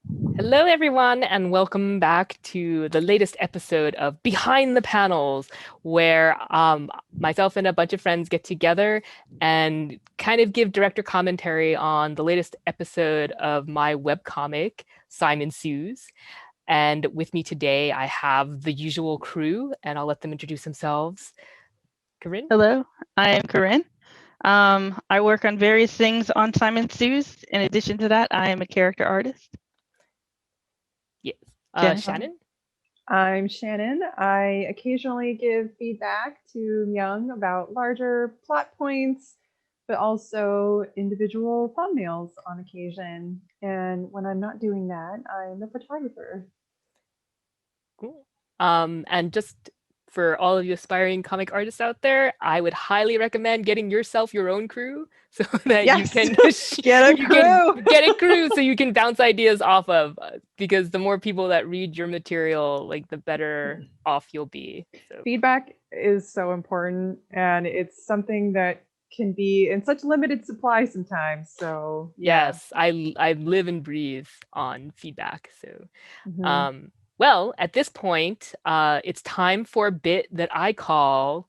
Hello, everyone, and welcome back to the latest episode of Behind the Panels, where myself and a bunch of friends get together and kind of give director commentary on the latest episode of my webcomic, Simon Sues. And with me today, I have the usual crew, and I'll let them introduce themselves. Corinne? Hello, I am Corinne. I work on various things on Simon Sue's. In addition to that, I am a character artist. Yes. Shannon? Shannon? I'm Shannon. I occasionally give feedback to Young about larger plot points, but also individual thumbnails on occasion. And when I'm not doing that, I'm a photographer. Cool. And just for all of you aspiring comic artists out there, I would highly recommend getting yourself your own crew so that you Yes, can get a you can crew. get a crew so you can bounce ideas off of because the more people that read your material, like the better off you'll be. So Feedback is so important, and it's something that can be in such limited supply sometimes. So, yeah. yes, I live and breathe on feedback. So Mhm. um well, at this point, it's time for a bit that I call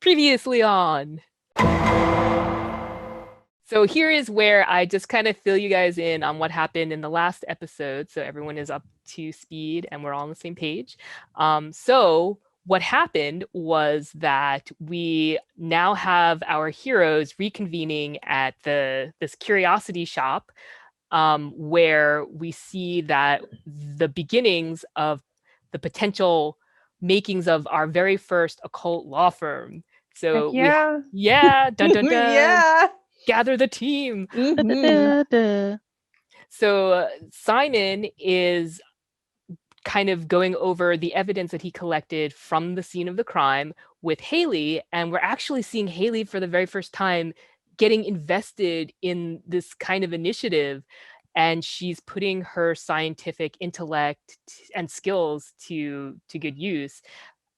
previously on. So here is where I just kind of fill you guys in on what happened in the last episode, so everyone is up to speed and we're all on the same page. So what happened was that we now have our heroes reconvening at this curiosity shop, where we see that the beginnings of the potential makings of our very first occult law firm. Heck So we, yeah. yeah, dun dun dun, Yeah. gather the team. Hmm. Da-da-da-da. So Simon is kind of going over the evidence that he collected from the scene of the crime with Haley, and we're actually seeing Haley for the very first time getting invested in this kind of initiative, and she's putting her scientific intellect and skills to good use.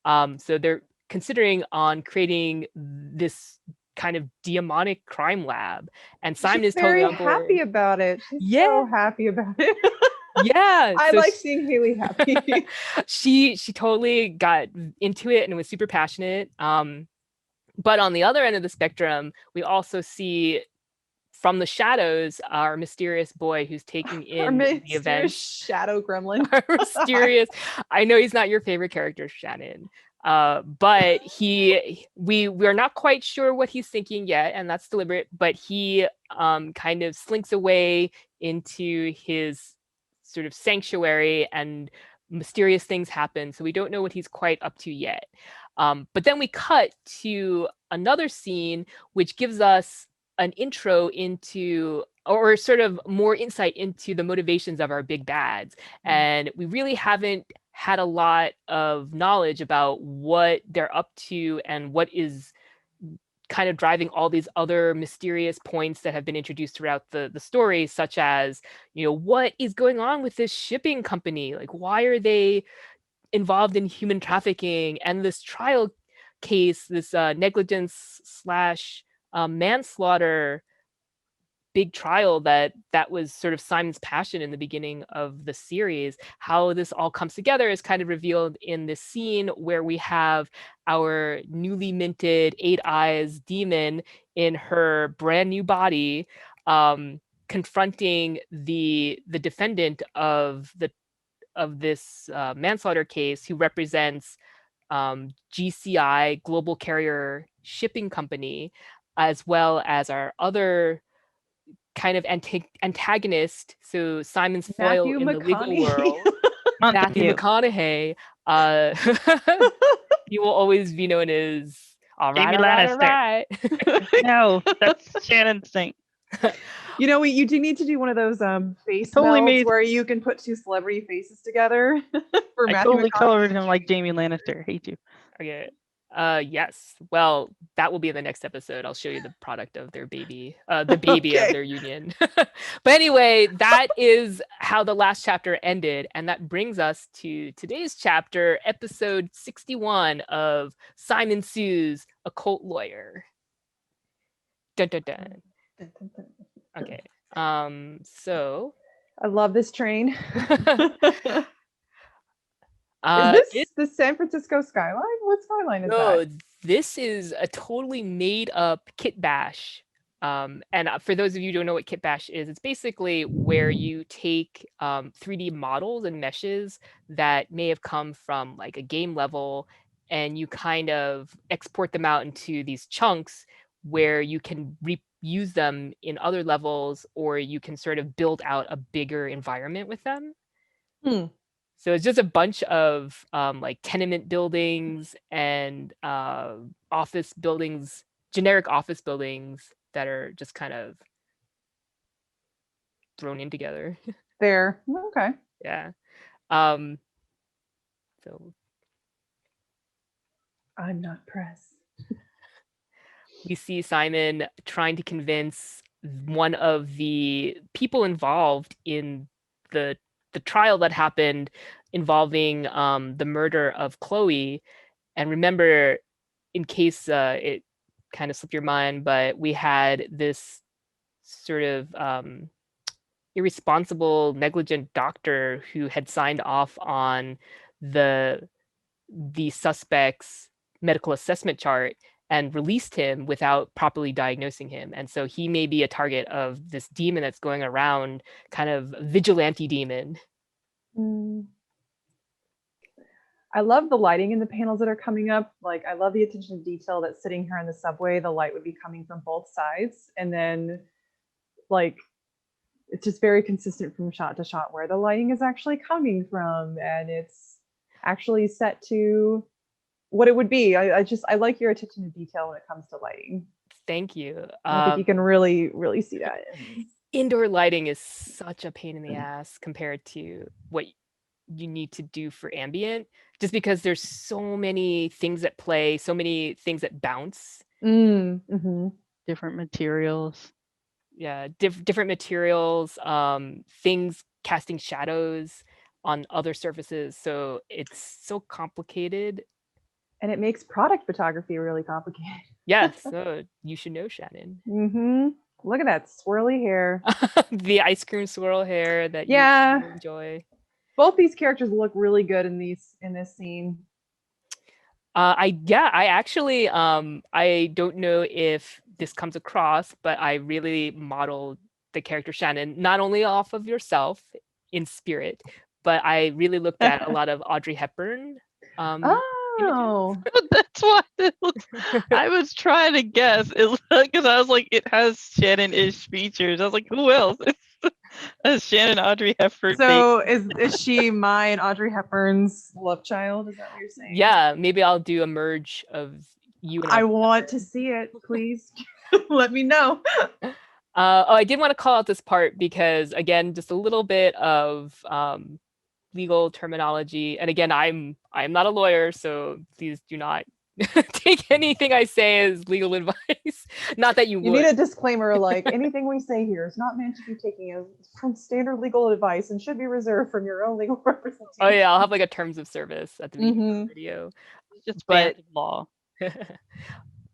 So they're considering on creating this kind of demonic crime lab, and Simon She's is totally very on board. happy about it. She's Yeah, so happy about it. yeah. I like seeing Haley happy. She totally got into it and was super passionate. But on the other end of the spectrum, we also see from the shadows our mysterious boy who's taking Our in the mysterious events. shadow gremlin. Our mysterious. I know he's not your favorite character, Shannon. But we're not quite sure what he's thinking yet, and that's deliberate. But he kind of slinks away into his sort of sanctuary, and mysterious things happen. So we don't know what he's quite up to yet. But then we cut to another scene, which gives us an intro into or sort of more insight into the motivations of our big bads. And we really haven't had a lot of knowledge about what they're up to and what is kind of driving all these other mysterious points that have been introduced throughout the story, such as, what is going on with this shipping company? Like, why are they involved in human trafficking? And this trial case, this negligence slash manslaughter big trial that was sort of Simon's passion in the beginning of the series. How this all comes together is kind of revealed in this scene where we have our newly minted eight eyes demon in her brand new body, confronting the defendant of this manslaughter case, who represents GCI, Global Carrier Shipping Company, as well as our other kind of antagonist. So Simon's foil Matthew in the legal McConaughey. world, Matthew Montague. McConaughey. Uh, he will always be known as all right, Jamie all right, all Lannister. right. No, that's Shannon's thing. You do need to do one of those face Totally melds made. where you can put two celebrity faces together for I Matthew totally McConaughey colored and him like Jamie. Jamie Lannister. Hate you. Okay. Yes. Well, that will be in the next episode. I'll show you the product of their baby, the baby of Okay. their union. But anyway, that is how the last chapter ended. And that brings us to today's chapter, episode 61 of Simon Sue's Occult Lawyer. Dun dun dun. Okay. So I love this train. Is It this the San Francisco skyline? What skyline is No, that? this is a totally made up kit bash. And for those of you who don't know what kit bash is, it's basically where you take 3D models and meshes that may have come from like a game level, and you kind of export them out into these chunks where you can reuse them in other levels, or you can sort of build out a bigger environment with them. Hmm. So it's just a bunch of like tenement buildings and office buildings, generic office buildings that are just kind of thrown in together. There. Okay. Yeah. Um, so I'm not press. we see Simon trying to convince one of the people involved in the the trial that happened involving the murder of Chloe. And remember, in case it kind of slipped your mind, but we had this sort of irresponsible, negligent doctor who had signed off on the the suspect's medical assessment chart and released him without properly diagnosing him. And so he may be a target of this demon that's going around, kind of vigilante demon. Hmm. I love the lighting in the panels that are coming up. Like, I love the attention to detail that sitting here in the subway, the light would be coming from both sides. And then, like, it's just very consistent from shot to shot where the lighting is actually coming from. And it's actually set to what it would be. I like your attention to detail when it comes to lighting. Thank you. I think you can really, really see that. Indoor lighting is such a pain in the ass compared to what you need to do for ambient, just because there's so many things at play, so many things that bounce. Mm-hmm. Different materials. Yeah, different materials, things casting shadows on other surfaces. So it's so complicated. And it makes product photography really complicated. Yes, you should know, Shannon. Mm-hmm. Look at that swirly hair. The ice cream swirl hair that you Yeah, enjoy. both these characters look really good in this scene. I actually I don't know if this comes across, but I really modeled the character Shannon not only off of yourself in spirit, but I really looked at a lot of Audrey Hepburn images. Oh, That's why it looks. I was trying to guess. It because I was like, it has Shannon-ish features. I was like, who else? It's Shannon Audrey Hepburn. so is she my and Audrey Hepburn's love child? Is that what you're saying? Yeah, maybe I'll do a merge of you and I Audrey want Hepburn. to see it. Please let me know. Oh, I did want to call out this part because, again, just a little bit of legal terminology. And again, I'm not a lawyer, so please do not take anything I say as legal advice. Not that you You would. need a disclaimer like anything we say here is not meant to be taken as from standard legal advice and should be reserved from your own legal representation. Oh yeah, I'll have like a terms of service at the beginning of the video. It's just But banned law.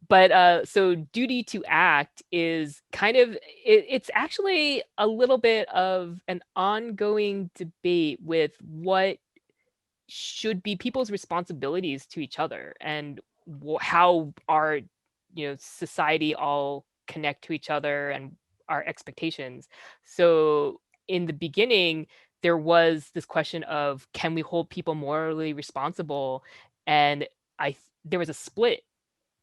but so duty to act is kind of it's actually a little bit of an ongoing debate with what should be people's responsibilities to each other, and how our society all connect to each other and our expectations. So in the beginning, there was this question of, can we hold people morally responsible? And there was a split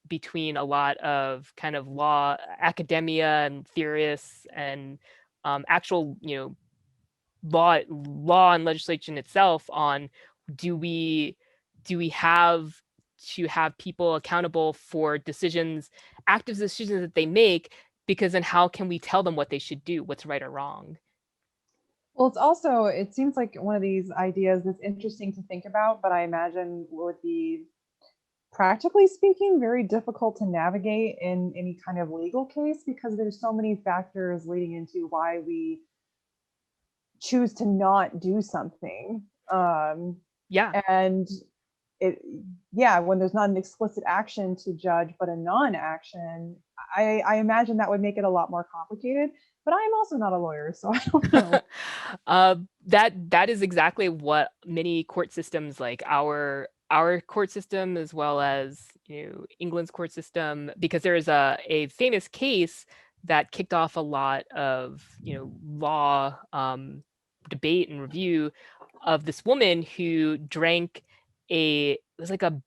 between a lot of kind of law academia and theorists and actual law and legislation itself on, do we have to have people accountable for decisions, active decisions that they make, because then how can we tell them what they should do, what's right or wrong? Well, it seems like one of these ideas that's interesting to think about, but I imagine would be, practically speaking, very difficult to navigate in any kind of legal case because there's so many factors leading into why we choose to not do something. Yeah. And it, yeah, when there's not an explicit action to judge, but a non-action, I imagine that would make it a lot more complicated. but I'm also not a lawyer, so I don't know. That is exactly what many court systems, like our court system, as well as England's court system, because there is a famous case that kicked off a lot of law debate and review of this woman who drank it was like a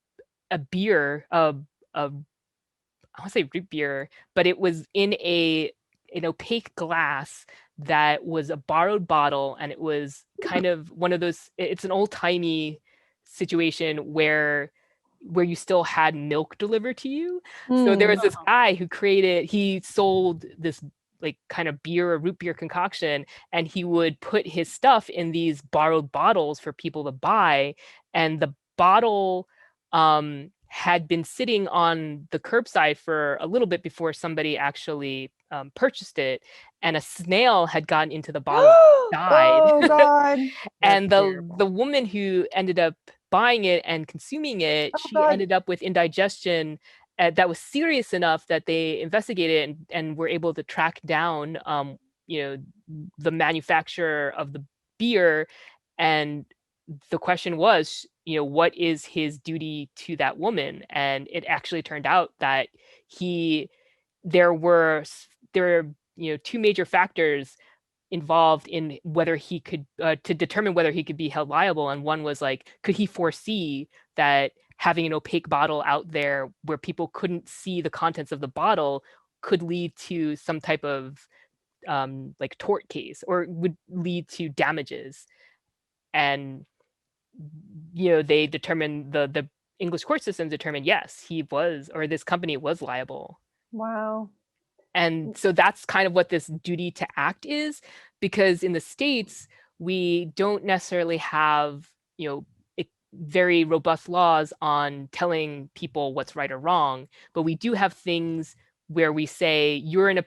beer, a I want to say root beer, but it was in an opaque glass that was a borrowed bottle, and it was kind of one of those. It's an old timey situation where you still had milk delivered to you. So there was this guy who he sold this like kind of beer or root beer concoction, and he would put his stuff in these borrowed bottles for people to buy, and the bottle had been sitting on the curbside for a little bit before somebody actually purchased it, and a snail had gotten into the bottle and died. Oh God. And the woman who ended up buying it and consuming it, Oh she God. ended up with indigestion that was serious enough that they investigated and were able to track down the manufacturer of the beer. And the question was, what is his duty to that woman? And it actually turned out that there were two major factors involved in whether he could to determine whether he could be held liable. And one was like, could he foresee that having an opaque bottle out there where people couldn't see the contents of the bottle could lead to some type of like tort case, or would lead to damages? And they determined, the English court system determined, yes, he was, or this company was liable. Wow. And so that's kind of what this duty to act is, because in the States, we don't necessarily have, very robust laws on telling people what's right or wrong, but we do have things where we say you're in a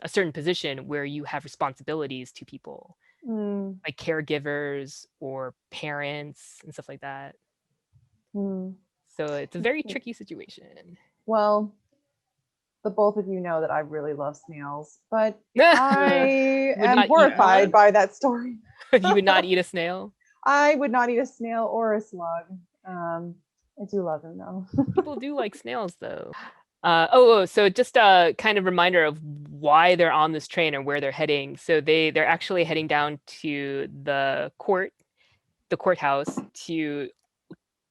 certain position where you have responsibilities to people, like caregivers or parents and stuff like that. So it's a very tricky situation. Well, the both of you know that I really love snails, but I am horrified by that story. You would not eat a snail? I would not eat a snail or a slug. I do love them though. People do like snails though. So just a kind of reminder of why they're on this train or where they're heading. So they're actually heading down to the courthouse, to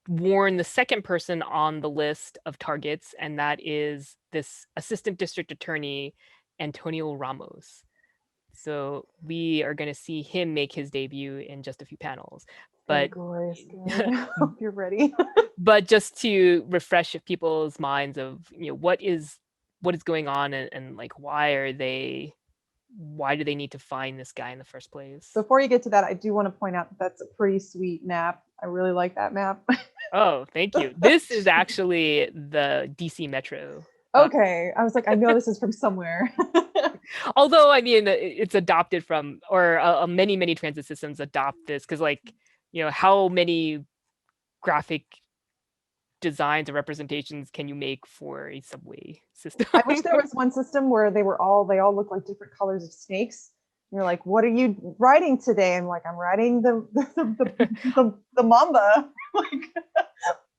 warn the second person on the list of targets, and that is this assistant district attorney, Antonio Ramos. So we are going to see him make his debut in just a few panels. But hope you're ready. But just to refresh people's minds of what is going on, and like why do they need to find this guy in the first place? Before you get to that, I do want to point out that's a pretty sweet map. I really like that map. Oh, thank you. This is actually the DC Metro. Okay, I was like, I know this is from somewhere. Although, I mean, it's adopted from, or many transit systems adopt this, because how many graphic designs or representations can you make for a subway system? I wish there was one system where they all look like different colors of snakes. You're like, what are you riding today? I'm like, I'm riding the mamba. Like,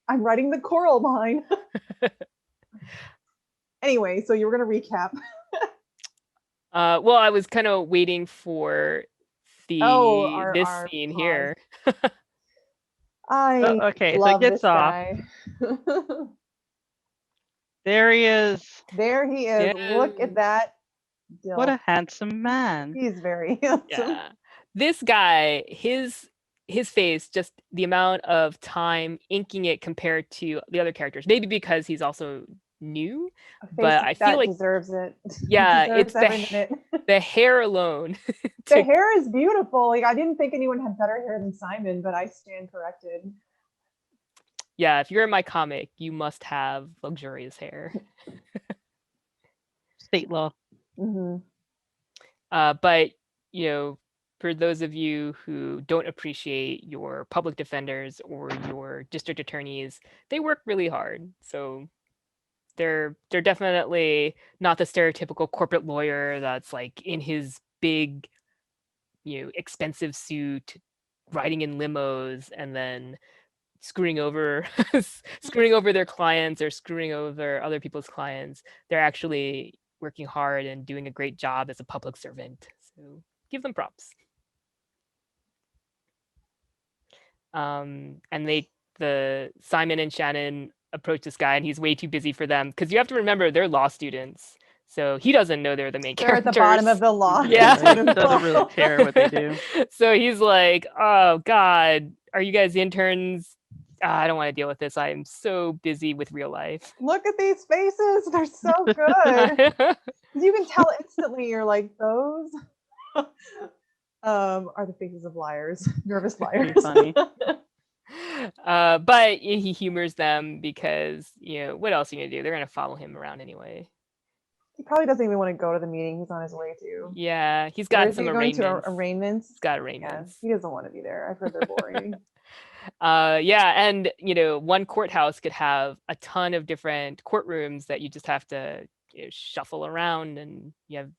I'm riding the coral behind. Anyway, so you were gonna recap. Well, I was kind of waiting for this scene here. Okay, so it gets off. There he is. There he is. Yeah. Look at that. Dill. What a handsome man. He's very handsome. Yeah. This guy, his face, just the amount of time inking it compared to the other characters. Maybe because he's also new, but I feel like deserves it. Yeah, deserves it's the hair alone. The hair is beautiful. Like, I didn't think anyone had better hair than Simon, but I stand corrected. Yeah, if you're in my comic, you must have luxurious hair. State law. But for those of you who don't appreciate your public defenders or your district attorneys, they work really hard. So They're definitely not the stereotypical corporate lawyer that's like in his big, expensive suit, riding in limos, and then screwing over screwing over their clients or screwing over other people's clients. They're actually working hard and doing a great job as a public servant. So give them props. And the Simon and Shannon approach this guy, and he's way too busy for them because you have to remember they're law students, so he doesn't know they're the main They're at characters. the bottom of the law. Yeah. He doesn't really care what they do. So he's like, "Oh God, are you guys interns? I don't want to deal with this. I am so busy with real life." Look at these faces. They're so good. You can tell instantly you're like, those are the faces of liars, nervous liars. Pretty funny. But he humors them because, what else are you gonna do? They're gonna follow him around anyway. He probably doesn't even want to go to the meeting he's on his way to. Yeah, he's Where got is some he going to? arraignments. Arraignments? He's got Yeah, arraignments. he doesn't want to be there. I've heard they're boring. Yeah, and one courthouse could have a ton of different courtrooms that you just have to shuffle around, and you have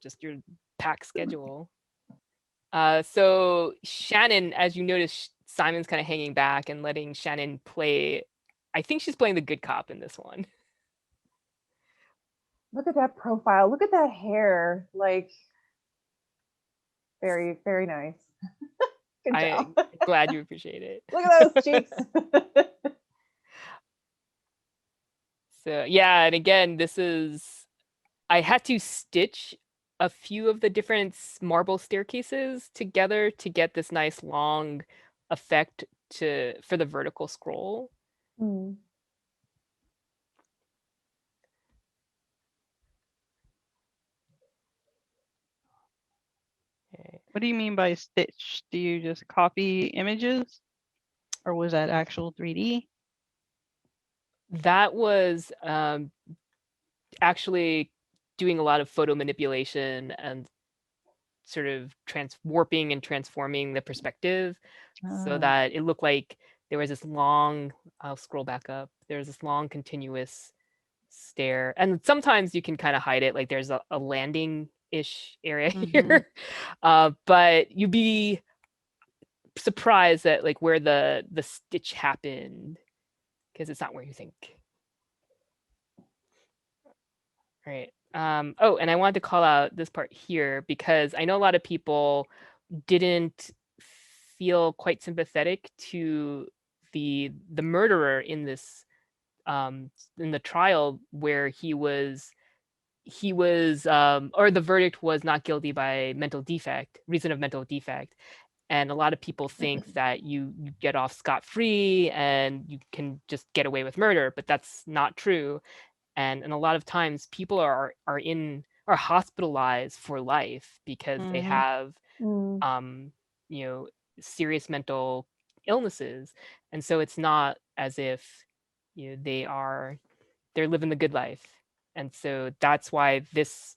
just your packed schedule. So Shannon, as you notice, Simon's kind of hanging back and letting Shannon play. I think she's playing the good cop in this one. Look at that profile. Look at that hair. Like, very, very nice. Good job. I'm glad you appreciate it. Look at those cheeks. So yeah, and again, I had to stitch a few of the different marble staircases together to get this nice long effect for the vertical scroll. Hmm. Okay. What do you mean by stitch? Do you just copy images? Or was that actual 3D? That was actually doing a lot of photo manipulation and sort of warping and transforming the perspective so that it looked like there was this long, I'll scroll back up, there's this long continuous stair. And sometimes you can kind of hide it, like there's a landing-ish area here. But you'd be surprised at like where the stitch happened, because it's not where you think. Right. Oh, and I wanted to call out this part here because I know a lot of people didn't feel quite sympathetic to the murderer in this in the trial, where he was or the verdict was not guilty by reason of mental defect. And a lot of people think that you get off scot-free and you can just get away with murder, but that's not true. And a lot of times people are hospitalized for life because they have serious mental illnesses. And so it's not as if they're living the good life. And so that's why this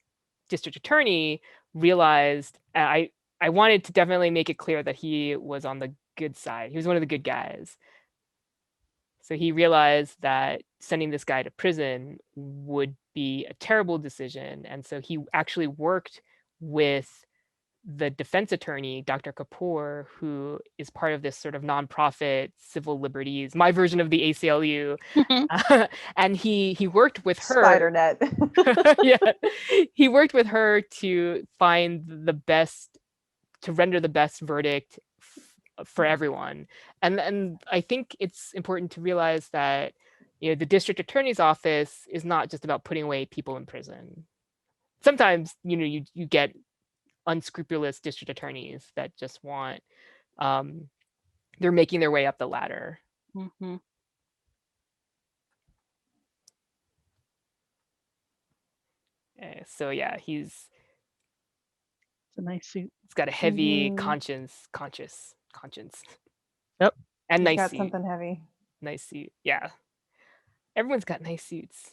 district attorney realized, I wanted to definitely make it clear that he was on the good side. He was one of the good guys. So he realized that sending this guy to prison would be a terrible decision. And so he actually worked with the defense attorney, Dr. Kapoor, who is part of this sort of nonprofit civil liberties, my version of the ACLU. And he worked with her. Spidernet. Yeah. He worked with her to find to render the best verdict for everyone. And I think it's important to realize that the district attorney's office is not just about putting away people in prison. Sometimes you get unscrupulous district attorneys that just want they're making their way up the ladder. So yeah, it's a nice suit. He's got a heavy conscience. Yep. And nice got suit. Something heavy. Nice suit. Yeah. Everyone's got nice suits.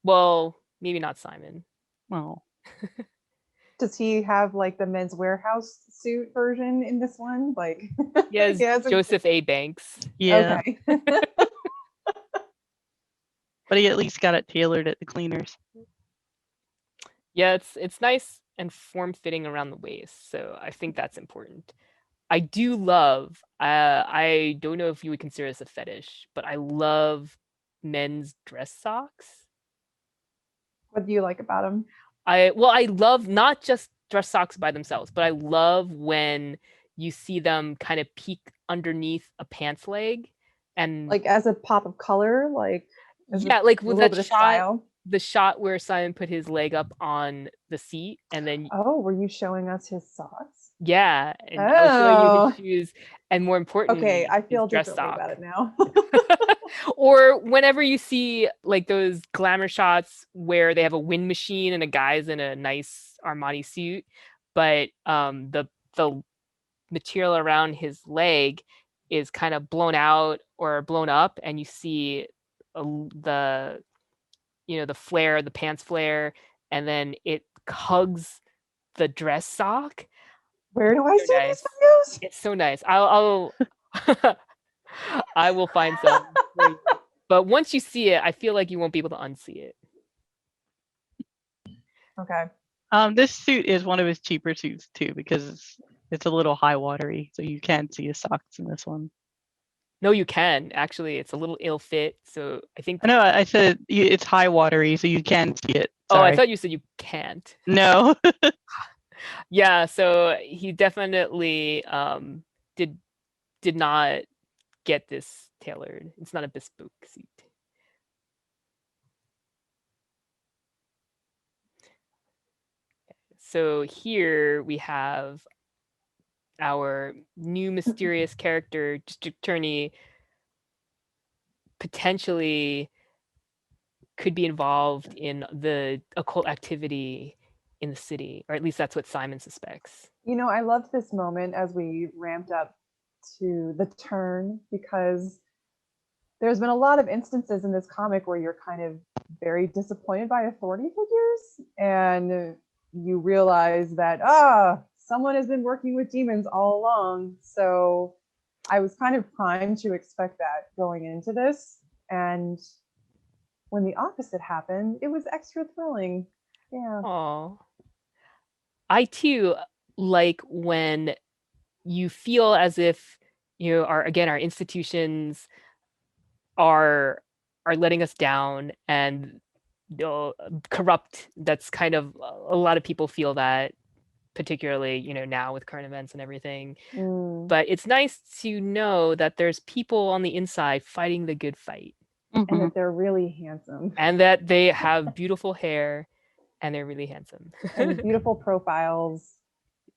Well, maybe not Simon. Oh. Does he have like the Men's Warehouse suit version in this one? Like, he has Joseph A. Banks. Yeah. Okay. But he at least got it tailored at the cleaners. Yeah, it's nice and form-fitting around the waist, so I think that's important. I do love, I don't know if you would consider this a fetish, but I love men's dress socks. What do you like about him? I love not just dress socks by themselves, but I love when you see them kind of peek underneath a pants leg and Like as a pop of color, like as yeah, like a with little that bit of shot, style. the shot where Simon put his leg up on the seat and then Oh, were you showing us his socks? yeah, and I was showing you his Oh, shoes and more okay. importantly, I his feel dress differently about sock. it now. Or whenever you see like those glamour shots where they have a wind machine and a guy's in a nice Armani suit, but the material around his leg is kind of blown out or blown up, and you see the the flare, the pants flare, and then it hugs the dress sock. Where do I So see these nice. videos? It's so nice. I'll I will find some for you. But once you see it, I feel like you won't be able to unsee it. Okay. This suit is one of his cheaper suits too, because it's a little high watery, so you can see his socks in this one. No, you can. Actually, it's a little ill fit. So I think. No, I said it's high watery, so you can see it. Oh, I Sorry. thought you said you can't. No. Yeah, so he definitely did not get this tailored. It's not a bespoke suit. So here we have our new mysterious character, district attorney, potentially could be involved in the occult activity in the city, or at least that's what Simon suspects. You know, I loved this moment as we ramped up to the turn because there's been a lot of instances in this comic where you're kind of very disappointed by authority figures and you realize that someone has been working with demons all along. So I was kind of primed to expect that going into this, and when the opposite happened, it was extra thrilling. Yeah. Oh, I too like when you feel as if our institutions are letting us down and corrupt. That's kind of a lot of people feel that, particularly now with current events and everything. But it's nice to know that there's people on the inside fighting the good fight. And that they're really handsome. And that they have beautiful hair and they're really handsome. And beautiful profiles.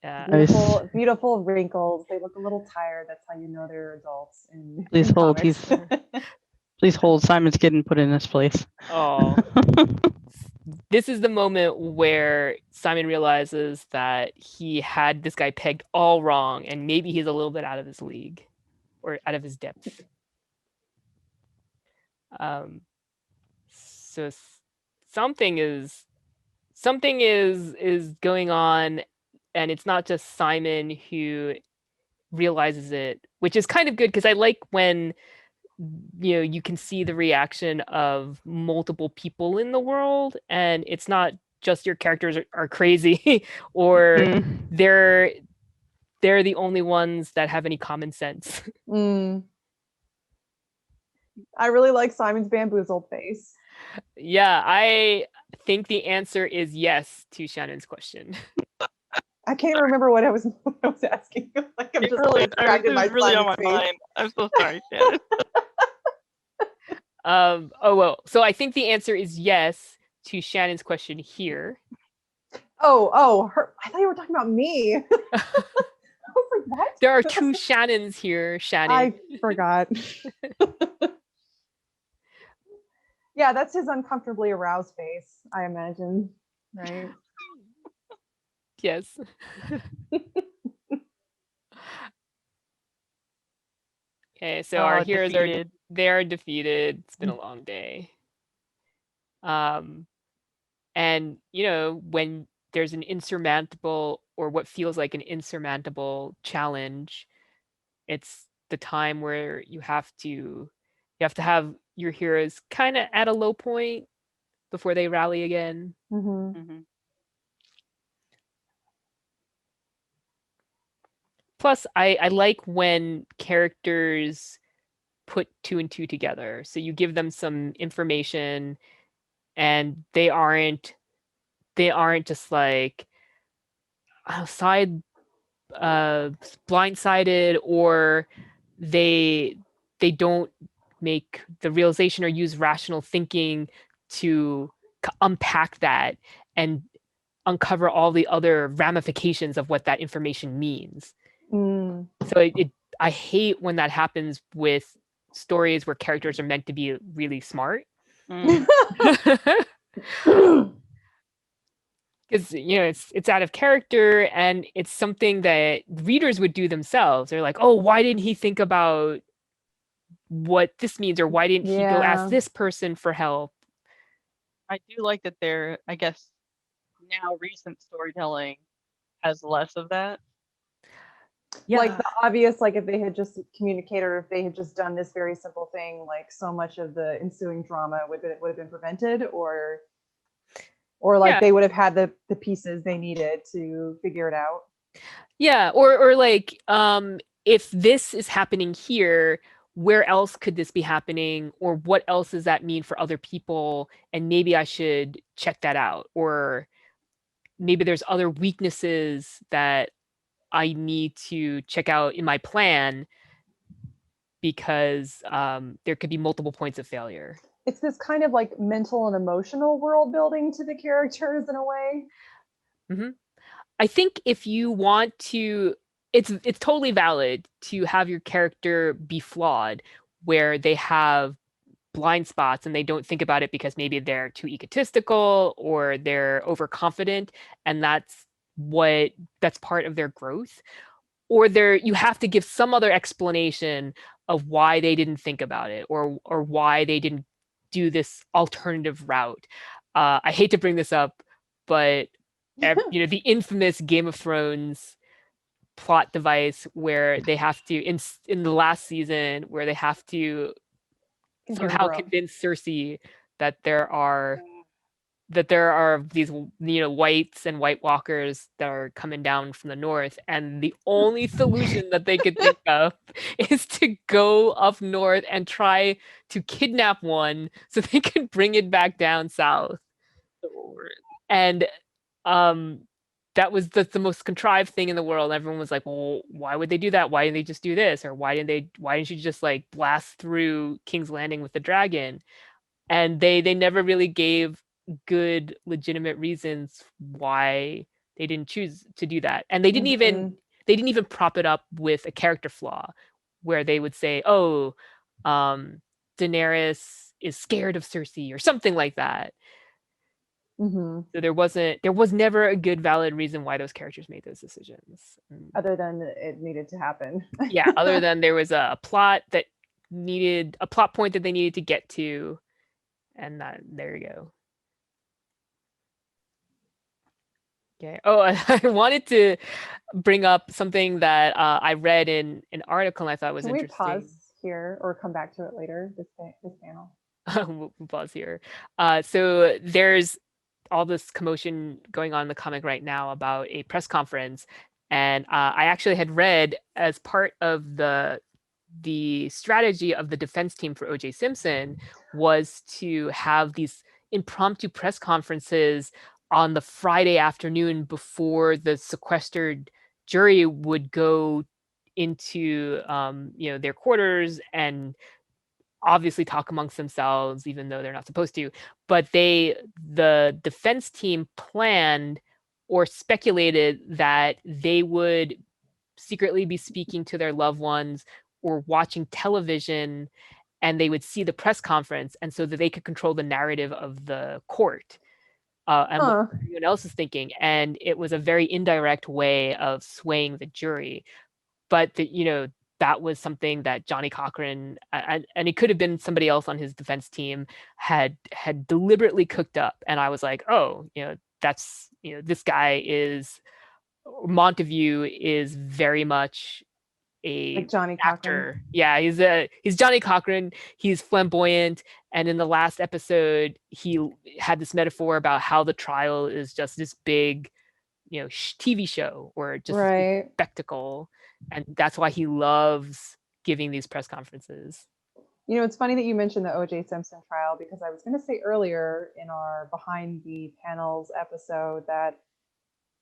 Yeah. Beautiful, beautiful wrinkles. They look a little tired. That's how you know they're adults. Please hold. Please hold. Simon's getting put in this place. Oh. This is the moment where Simon realizes that he had this guy pegged all wrong, and maybe he's a little bit out of his league or out of his depth. So something is going on, and it's not just Simon who realizes it, which is kind of good because I like when you can see the reaction of multiple people in the world, and it's not just your characters are crazy or they're the only ones that have any common sense. I really like Simon's bamboozled face. Yeah, I think the answer is yes to Shannon's question. I can't remember what I was asking. Like I'm just really distracted by really on my face. mind. I'm so sorry, Shannon. Oh well, so I think the answer is yes to Shannon's question here. Her. I thought you were talking about me. I was like, what? There are two Shannons here, Shannon. I forgot. Yeah, that's his uncomfortably aroused face, I imagine. Right? Yes. Okay, so our heroes they're defeated. It's been a long day. And when there's an insurmountable or what feels like an insurmountable challenge, it's the time where you have to have your heroes kind of at a low point before they rally again. Mhm. Plus, I like when characters put two and two together. So you give them some information and they aren't just like side blindsided, or they they don't make the realization or use rational thinking to unpack that and uncover all the other ramifications of what that information means. Mm. So I hate when that happens with stories where characters are meant to be really smart. Mm. Because it's out of character, and it's something that readers would do themselves. They're like, oh, why didn't he think about what this means, or why didn't he go ask Yeah. this person for help? I do like that I guess now recent storytelling has less of that. Like the obvious, like if they had just communicated, or if they had just done this very simple thing, like so much of the ensuing drama would have been prevented, or like Yeah. they would have had the pieces they needed to figure it out. Yeah, or like if this is happening here, where else could this be happening, or what else does that mean for other people, and maybe I should check that out, or maybe there's other weaknesses that I need to check out in my plan because there could be multiple points of failure. It's this kind of like mental and emotional world building to the characters in a way. Hmm. I think if you want to, it's totally valid to have your character be flawed, where they have blind spots and they don't think about it because maybe they're too egotistical or they're overconfident, and that's part of their growth. Or you have to give some other explanation of why they didn't think about it, or why they didn't do this alternative route. I hate to bring this up, but the infamous Game of Thrones plot device where they have to in the last season, where they have to somehow convince Cersei that there are these whites and White Walkers that are coming down from the north, and the only solution that they could think of is to go up north and try to kidnap one so they could bring it back down south. And um that was the most contrived thing in the world. Everyone was like, well, why would they do that? Why didn't they just do this? Or why didn't you just like blast through King's Landing with the dragon? And they never really gave good legitimate reasons why they didn't choose to do that. And they didn't even prop it up with a character flaw where they would say, oh, um Daenerys is scared of Cersei or something like that. Mm-hmm. So there was never a good valid reason why those characters made those decisions. Other than it needed to happen. Yeah, other than there was a plot point that they needed to get to, and there you go. Okay. Oh, I wanted to bring up something that I read in an article and I thought was Can we interesting. pause here or come back to it later? This panel. We'll pause here. So there's all this commotion going on in the comic right now about a press conference, and I actually had read, as part of the strategy of the defense team for O.J. Simpson, was to have these impromptu press conferences on the Friday afternoon before the sequestered jury would go into their quarters and obviously talk amongst themselves, even though they're not supposed to. But the defense team planned or speculated that they would secretly be speaking to their loved ones or watching television, and they would see the press conference, and so that they could control the narrative of the court, and what everyone else is thinking. And it was a very indirect way of swaying the jury. But that was something that Johnny Cochran, and it could have been somebody else on his defense team, had deliberately cooked up. And I was like, oh, that's this guy is Montague is very much a Like Johnny Cochran. actor. Yeah, he's Johnny Cochran. He's flamboyant, and in the last episode, he had this metaphor about how the trial is just this big, TV show or just this big Right. spectacle, and that's why he loves giving these press conferences. It's funny that you mentioned the O.J. Simpson trial, because I was going to say earlier in our Behind the Panels episode that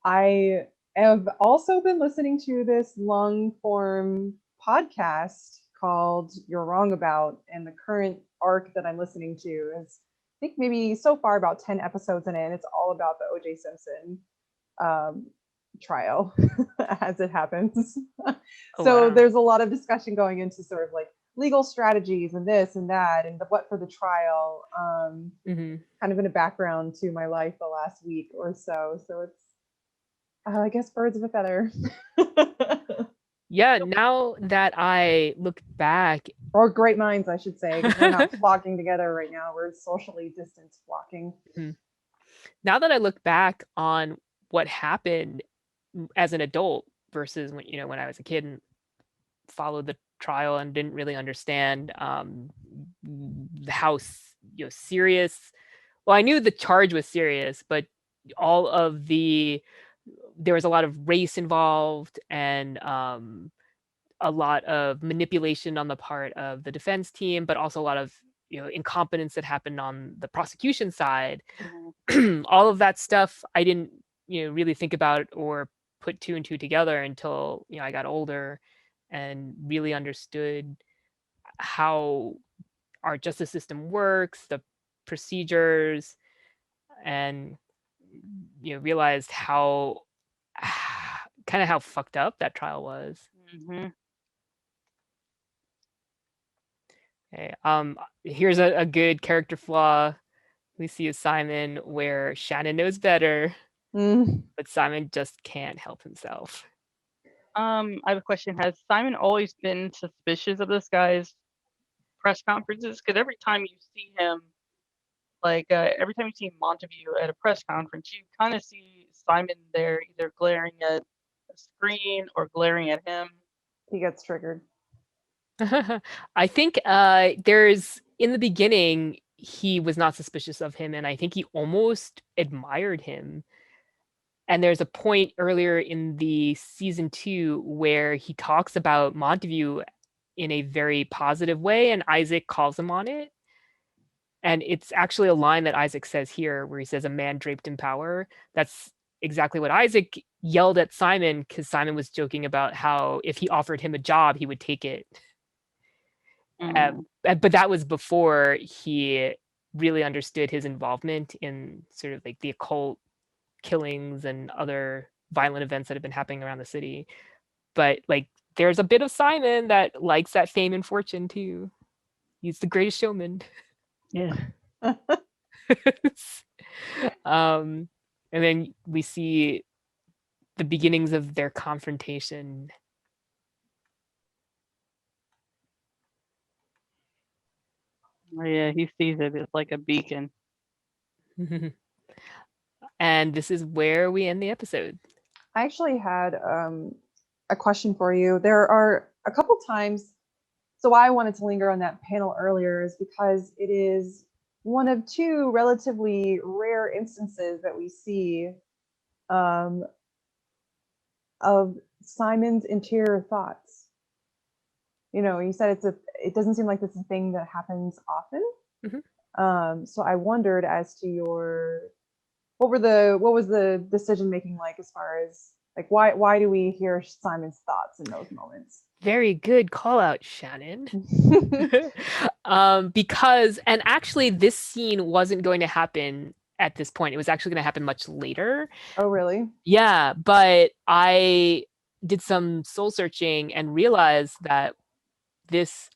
I have also been listening to this long form podcast called You're Wrong About, and the current arc that I'm listening to is, I think, maybe so far about 10 episodes in it, and it's all about the O.J. Simpson trial as it happens. So wow. there's a lot of discussion going into sort of like legal strategies and this and that and the what for the trial, kind of in a background to my life the last week or so. So it's, I guess, birds of a feather. Yeah, now that I look back, Or great minds, I should say, because we're not flocking together right now. We're socially distanced flocking. now that I look back on what happened as an adult versus when I was a kid and followed the trial and didn't really understand how serious. Well, I knew the charge was serious, but all of there was a lot of race involved and a lot of manipulation on the part of the defense team, but also a lot of incompetence that happened on the prosecution side. All of that stuff I didn't really think about or put two and two together until I got older and really understood how our justice system works, the procedures, and realized how kind of how fucked up that trial was. Okay. Here's a good character flaw we see is Simon, where Shannon knows better, but Simon just can't help himself. I have a question. Has Simon always been suspicious of this guy's press conferences? Because every time you see him, every time you see Montague at a press conference, you kind of see Simon there either glaring at a screen or glaring at him. He gets triggered. I think there's, in the beginning, he was not suspicious of him, and I think he almost admired him. And there's a point earlier in the season 2 where he talks about Montague in a very positive way, and Isaac calls him on it. And it's actually a line that Isaac says here where he says, "A man draped in power." That's exactly what Isaac yelled at Simon, because Simon was joking about how if he offered him a job, he would take it. But that was before he really understood his involvement in sort of like the occult killings and other violent events that have been happening around the city. But there's a bit of Simon that likes that fame and fortune too. He's the greatest showman. Yeah. And then we see the beginnings of their confrontation. Oh, yeah, he sees it. It's like a beacon. And this is where we end the episode. I actually had a question for you. There are a couple times, so why I wanted to linger on that panel earlier is because it is one of two relatively rare instances that we see of Simon's interior thoughts. You said it doesn't seem like this is a thing that happens often. So I wondered as to what was the decision making like, as far as why do we hear Simon's thoughts in those moments? Very good call out, Shannon. Because, and actually this scene wasn't going to happen at this point. It was actually going to happen much later. Oh, really? Yeah, but I did some soul searching and realized that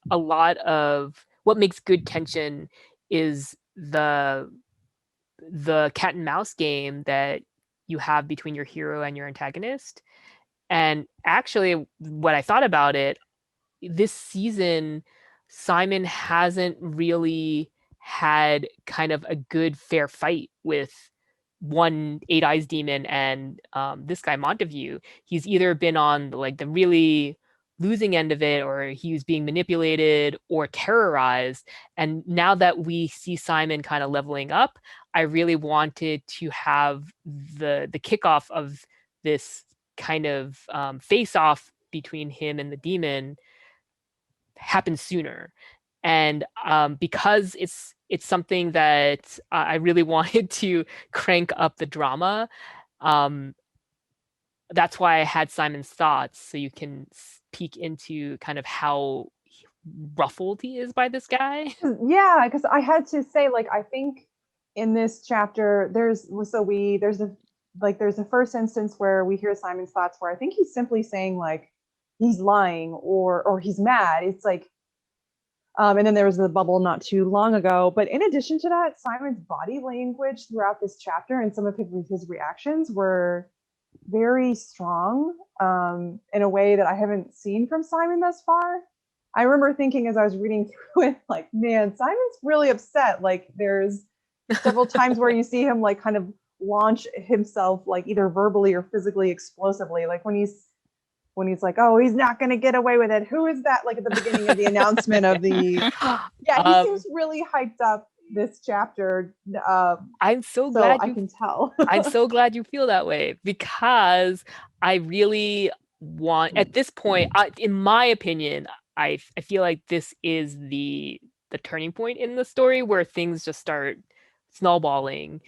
a lot of what makes good tension is the cat and mouse game that you have between your hero and your antagonist. And actually, what I thought about it, this season, Simon hasn't really had kind of a good fair fight with one Eight Eyes demon and this guy Montague. He's either been on the really losing end of it, or he was being manipulated or terrorized. And now that we see Simon kind of leveling up, I really wanted to have the kickoff of this kind of face off between him and the demon happen sooner. And because it's something that I really wanted to crank up the drama, um, that's why I had Simon's thoughts, so you can peek into kind of how ruffled he is by this guy. Yeah, because I had to say, like, I think in this chapter there's the first instance where we hear Simon's thoughts, where I think he's simply saying like he's lying or he's mad. It's like and then there was the bubble not too long ago. But in addition to that, Simon's body language throughout this chapter and some of his reactions were very strong, in a way that I haven't seen from Simon thus far. I remember thinking as I was reading through it, like, man, Simon's really upset. Like, there's several times where you see him like kind of launch himself, like either verbally or physically explosively. Like when he's like, oh, he's not going to get away with it. Who is that? Like at the beginning of the announcement of the, yeah, he seems really hyped up this chapter. I'm so glad I can tell. I'm so glad you feel that way, because I really want, at this point, in my opinion, I feel like this is the turning point in the story where things just start snowballing,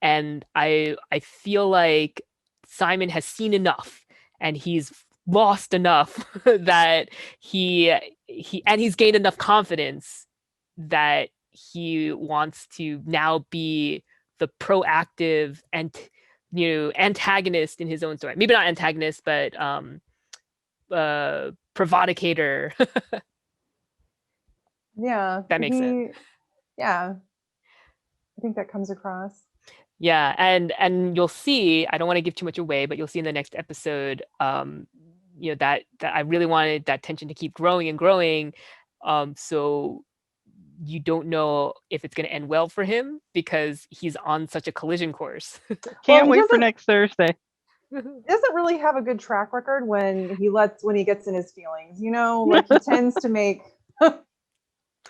and I feel like Simon has seen enough, and he's lost enough that he's gained enough confidence that he wants to now be the proactive and antagonist in his own story. Maybe not antagonist, but provocator. Yeah, that makes sense. Yeah, I think that comes across. Yeah, and you'll see, I don't want to give too much away, but you'll see in the next episode, that I really wanted that tension to keep growing and growing, so you don't know if it's going to end well for him, because he's on such a collision course. Can't wait for next Thursday. He doesn't really have a good track record when he gets in his feelings, like he tends to make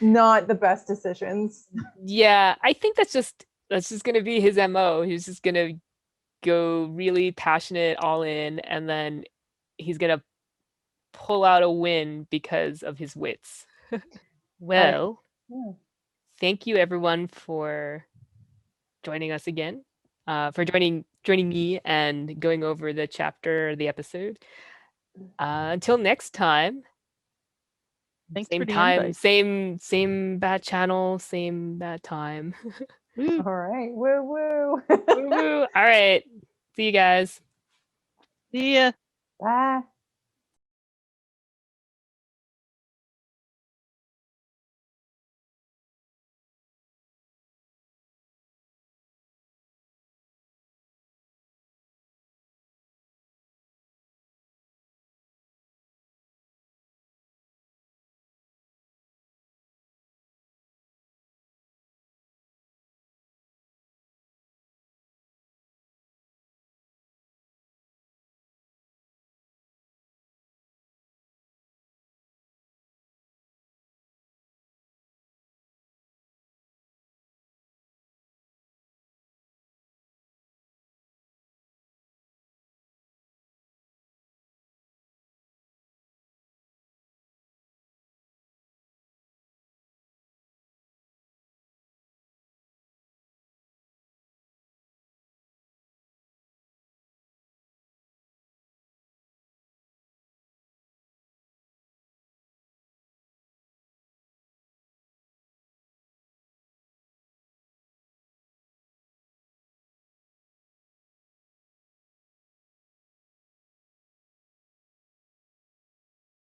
not the best decisions. Yeah, I think that's just going to be his MO. He's just going to go really passionate, all in, and then he's going to pull out a win because of his wits. Well, thank you everyone for joining us again, for joining me and going over the chapter, the episode. Until next time. Thanks same for the time, invite. same bad channel, same bad time. All right. Woo woo. Woo woo. All right. See you guys. See ya. Bye.